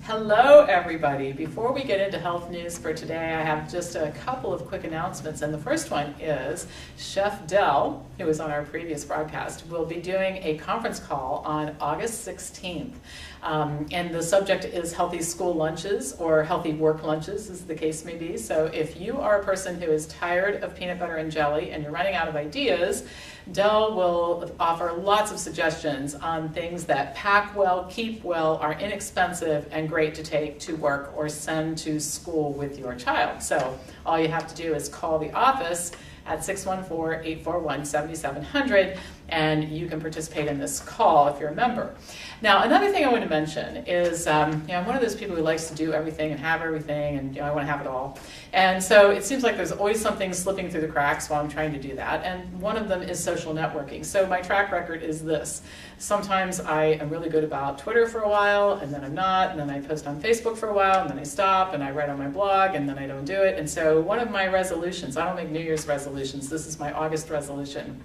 Hello everybody. Before we get into health news for today, I have just a couple of quick announcements, and the first one is Chef Dell, who was on our previous broadcast, will be doing a conference call on August 16th. And the subject is healthy school lunches or healthy work lunches, as the case may be. So if you are a person who is tired of peanut butter and jelly and you're running out of ideas, Dell will offer lots of suggestions on things that pack well, keep well, are inexpensive, and great to take to work or send to school with your child. So all you have to do is call the office at 614-841-7700, and you can participate in this call if you're a member. Now, another thing I want to mention is, I'm one of those people who likes to do everything and have everything, and I want to have it all. And so it seems like there's always something slipping through the cracks while I'm trying to do that, and one of them is social networking. So my track record is this. Sometimes I am really good about Twitter for a while, and then I'm not, and then I post on Facebook for a while, and then I stop, and I write on my blog, and then I don't do it. And so one of my resolutions, I don't make New Year's resolutions, this is my August resolution,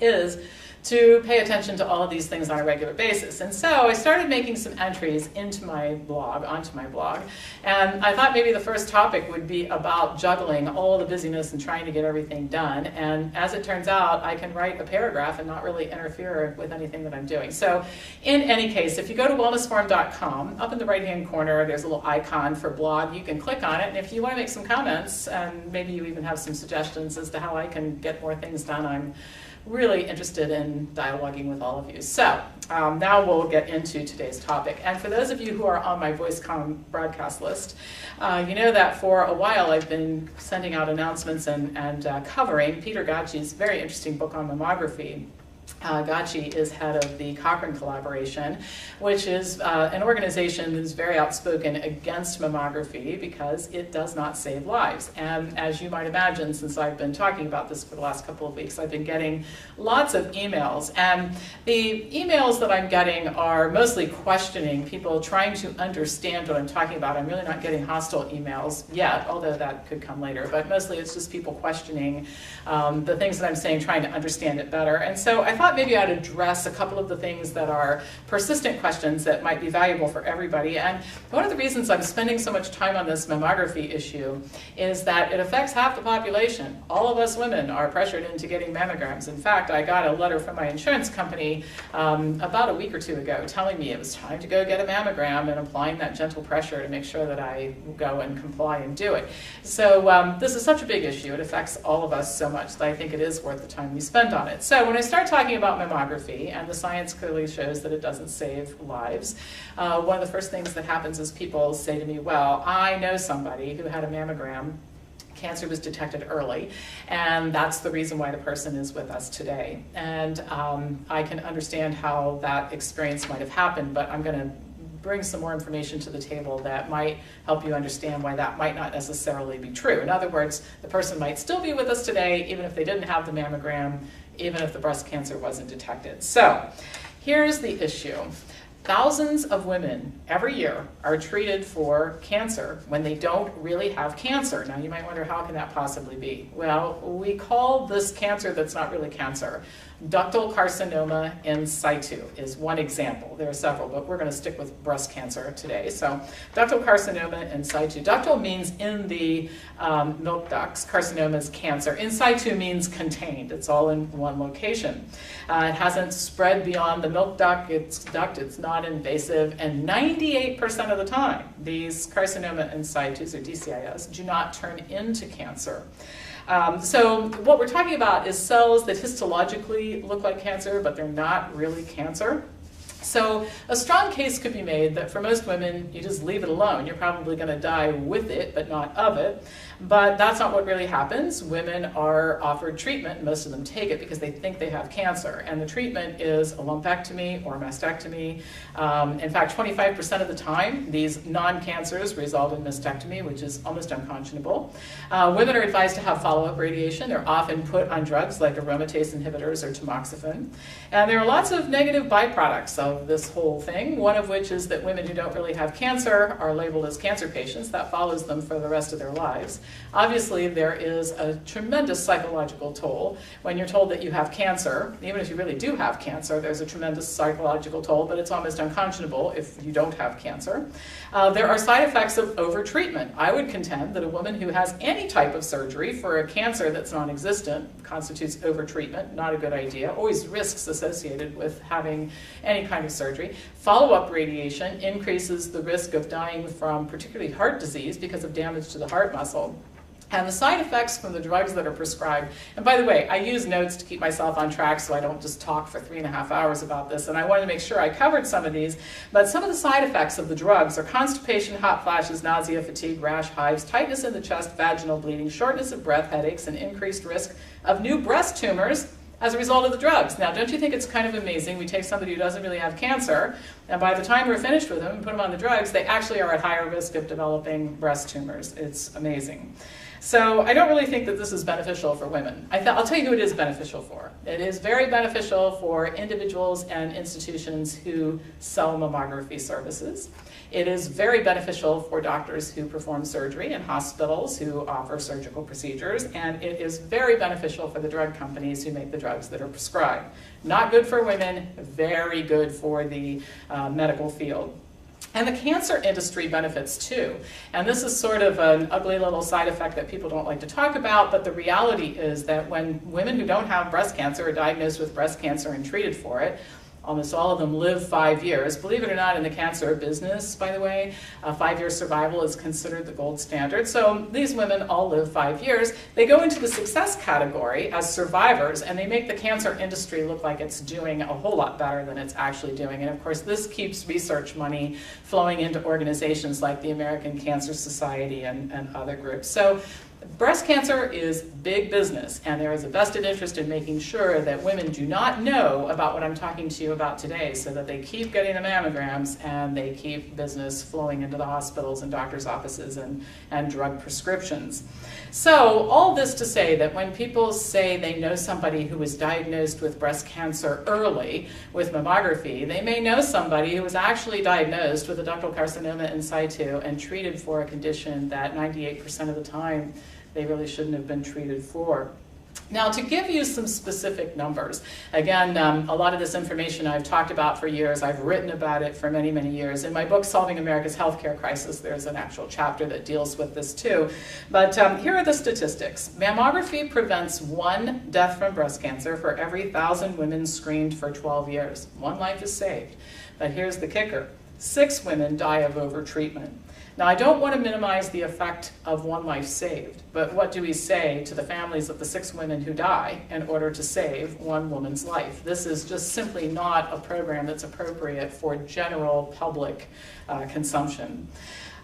is to pay attention to all of these things on a regular basis. And so I started making some entries into my blog, onto my blog, and I thought maybe the first topic would be about juggling all the busyness and trying to get everything done. And as it turns out, I can write a paragraph and not really interfere with anything that I'm doing. So in any case, if you go to wellnessforum.com, up in the right-hand corner, there's a little icon for blog. You can click on it, and if you want to make some comments, and maybe you even have some suggestions as to how I can get more things done, I'm really interested in dialoguing with all of you. So now we'll get into today's topic. And for those of you who are on my VoiceCom broadcast list, you know that for a while I've been sending out announcements and covering Peter Gacci's very interesting book on mammography. Gacci is head of the Cochrane Collaboration, which is an organization that is very outspoken against mammography because it does not save lives. And as you might imagine, since I've been talking about this for the last couple of weeks, I've been getting lots of emails. And the emails that I'm getting are mostly questioning, people trying to understand what I'm talking about. I'm really not getting hostile emails yet, although that could come later. But mostly it's just people questioning the things that I'm saying, trying to understand it better. And so I thought maybe I'd address a couple of the things that are persistent questions that might be valuable for everybody. And one of the reasons I'm spending so much time on this mammography issue is that it affects half the population. All of us women are pressured into getting mammograms. In fact, I got a letter from my insurance company about a week or two ago telling me it was time to go get a mammogram and applying that gentle pressure to make sure that I go and comply and do it. So this is such a big issue. It affects all of us so much that I think it is worth the time we spend on it. So when I start talking about mammography, and the science clearly shows that it doesn't save lives, one of the first things that happens is people say to me, well, I know somebody who had a mammogram, cancer was detected early, and that's the reason why the person is with us today. And I can understand how that experience might have happened, but I'm going to bring some more information to the table that might help you understand why that might not necessarily be true. In other words, the person might still be with us today, even if they didn't have the mammogram, even if the breast cancer wasn't detected. So here's the issue. Thousands of women every year are treated for cancer when they don't really have cancer. Now you might wonder, how can that possibly be? Well, we call this cancer that's not really cancer ductal carcinoma in situ is one example. There are several, but we're going to stick with breast cancer today. So ductal carcinoma in situ. Ductal means in the milk ducts. Carcinoma is cancer. In situ means contained. It's all in one location. It hasn't spread beyond the milk duct. It's not invasive, and 98% of the time, these carcinoma in situs, or DCIS, do not turn into cancer. So what we're talking about is cells that histologically look like cancer, but they're not really cancer. So a strong case could be made that for most women, you just leave it alone. You're probably going to die with it, but not of it. But that's not what really happens. Women are offered treatment, and most of them take it because they think they have cancer. And the treatment is a lumpectomy or a mastectomy. In fact, 25% of the time, these non-cancers result in mastectomy, which is almost unconscionable. Women are advised to have follow-up radiation. They're often put on drugs like aromatase inhibitors or tamoxifen. And there are lots of negative byproducts of of this whole thing, one of which is that women who don't really have cancer are labeled as cancer patients. That follows them for the rest of their lives. Obviously, there is a tremendous psychological toll when you're told that you have cancer. Even if you really do have cancer, there's a tremendous psychological toll, but it's almost unconscionable if you don't have cancer. There are side effects of overtreatment. I would contend that a woman who has any type of surgery for a cancer that's non-existent constitutes overtreatment. Not a good idea. Always risks associated with having any kind of surgery. Follow-up radiation increases the risk of dying from particularly heart disease because of damage to the heart muscle. And the side effects from the drugs that are prescribed, and by the way, I use notes to keep myself on track so I don't just talk for 3.5 hours about this, and I wanted to make sure I covered some of these, but some of the side effects of the drugs are constipation, hot flashes, nausea, fatigue, rash, hives, tightness in the chest, vaginal bleeding, shortness of breath, headaches, and increased risk of new breast tumors as a result of the drugs. Now, don't you think it's kind of amazing? We take somebody who doesn't really have cancer, and by the time we're finished with them and put them on the drugs, they actually are at higher risk of developing breast tumors. It's amazing. So I don't really think that this is beneficial for women. I'll tell you who it is beneficial for. It is very beneficial for individuals and institutions who sell mammography services. It is very beneficial for doctors who perform surgery and hospitals who offer surgical procedures, and it is very beneficial for the drug companies who make the drugs that are prescribed. Not good for women, very good for the medical field. And the cancer industry benefits too. And this is sort of an ugly little side effect that people don't like to talk about, but the reality is that when women who don't have breast cancer are diagnosed with breast cancer and treated for it, almost all of them live 5 years. Believe it or not, in the cancer business, by the way, 5-year survival is considered the gold standard. So these women all live 5 years. They go into the success category as survivors, and they make the cancer industry look like it's doing a whole lot better than it's actually doing. And of course, this keeps research money flowing into organizations like the American Cancer Society and other groups. So breast cancer is big business, and there is a vested interest in making sure that women do not know about what I'm talking to you about today, so that they keep getting the mammograms and they keep business flowing into the hospitals and doctors' offices and drug prescriptions. So all this to say that when people say they know somebody who was diagnosed with breast cancer early with mammography, they may know somebody who was actually diagnosed with a ductal carcinoma in situ and treated for a condition that 98% of the time they really shouldn't have been treated for. Now, to give you some specific numbers, again, a lot of this information I've talked about for years. I've written about it for many, many years. In my book, Solving America's Healthcare Crisis, there's an actual chapter that deals with this too. But here are the statistics. Mammography prevents 1 death from breast cancer for every 1,000 women screened for 12 years. 1 life is saved. But here's the kicker. 6 women die of overtreatment. Now, I don't want to minimize the effect of 1 life saved, but what do we say to the families of the 6 women who die in order to save 1 woman's life? This is just simply not a program that's appropriate for general public consumption.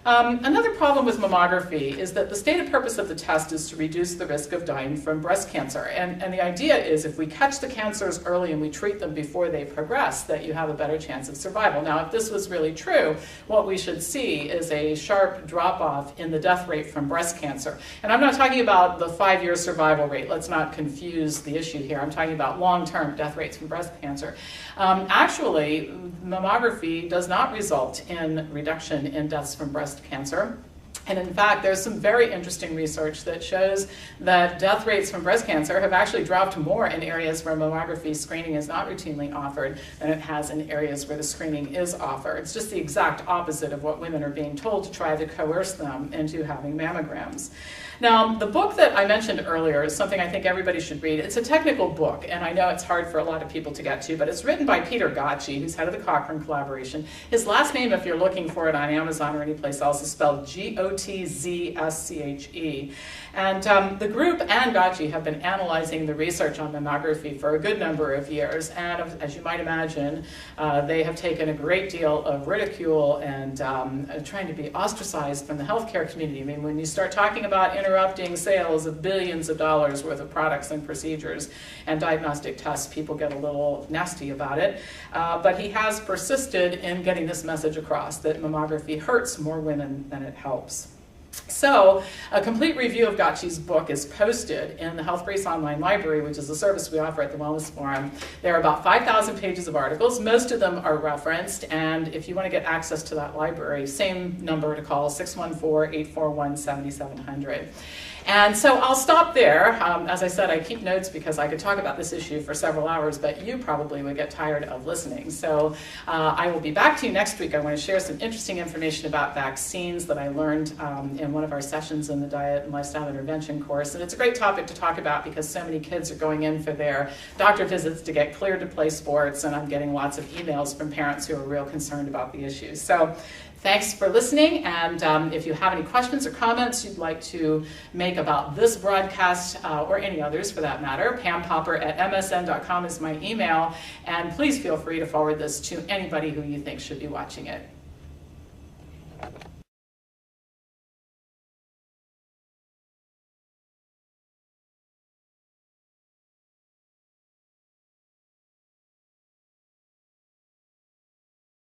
Another problem with mammography is that the stated purpose of the test is to reduce the risk of dying from breast cancer. And the idea is if we catch the cancers early and we treat them before they progress, that you have a better chance of survival. Now, if this was really true, what we should see is a sharp drop-off in the death rate from breast cancer. And I'm not talking about the 5-year survival rate. Let's not confuse the issue here. I'm talking about long-term death rates from breast cancer. Actually, mammography does not result in reduction in deaths from breast cancer. And in fact, there's some very interesting research that shows that death rates from breast cancer have actually dropped more in areas where mammography screening is not routinely offered than it has in areas where the screening is offered. It's just the exact opposite of what women are being told to try to coerce them into having mammograms. Now, the book that I mentioned earlier is something I think everybody should read. It's a technical book, and I know it's hard for a lot of people to get to, but it's written by Peter Gottsche, who's head of the Cochrane Collaboration. His last name, if you're looking for it on Amazon or anyplace else, is spelled G-O-T-Z-S-C-H-E. And the group and Gottsche have been analyzing the research on mammography for a good number of years, and as you might imagine, they have taken a great deal of ridicule and trying to be ostracized from the healthcare community. I mean, when you start talking about interrupting sales of billions of dollars worth of products and procedures and diagnostic tests, people get a little nasty about it. But he has persisted in getting this message across, that mammography hurts more women than it helps. So a complete review of Gotchi's book is posted in the Health Brace Online Library, which is a service we offer at the Wellness Forum. There are about 5,000 pages of articles. Most of them are referenced, and if you want to get access to that library, same number to call, 614-841-7700. And so I'll stop there. As I said, I keep notes because I could talk about this issue for several hours, but you probably would get tired of listening. So I will be back to you next week. I want to share some interesting information about vaccines that I learned in one of our sessions in the Diet and Lifestyle Intervention course. And it's a great topic to talk about because so many kids are going in for their doctor visits to get cleared to play sports, and I'm getting lots of emails from parents who are real concerned about the issues. So thanks for listening, and if you have any questions or comments you'd like to make about this broadcast, or any others for that matter, pampopper@msn.com is my email, and please feel free to forward this to anybody who you think should be watching it.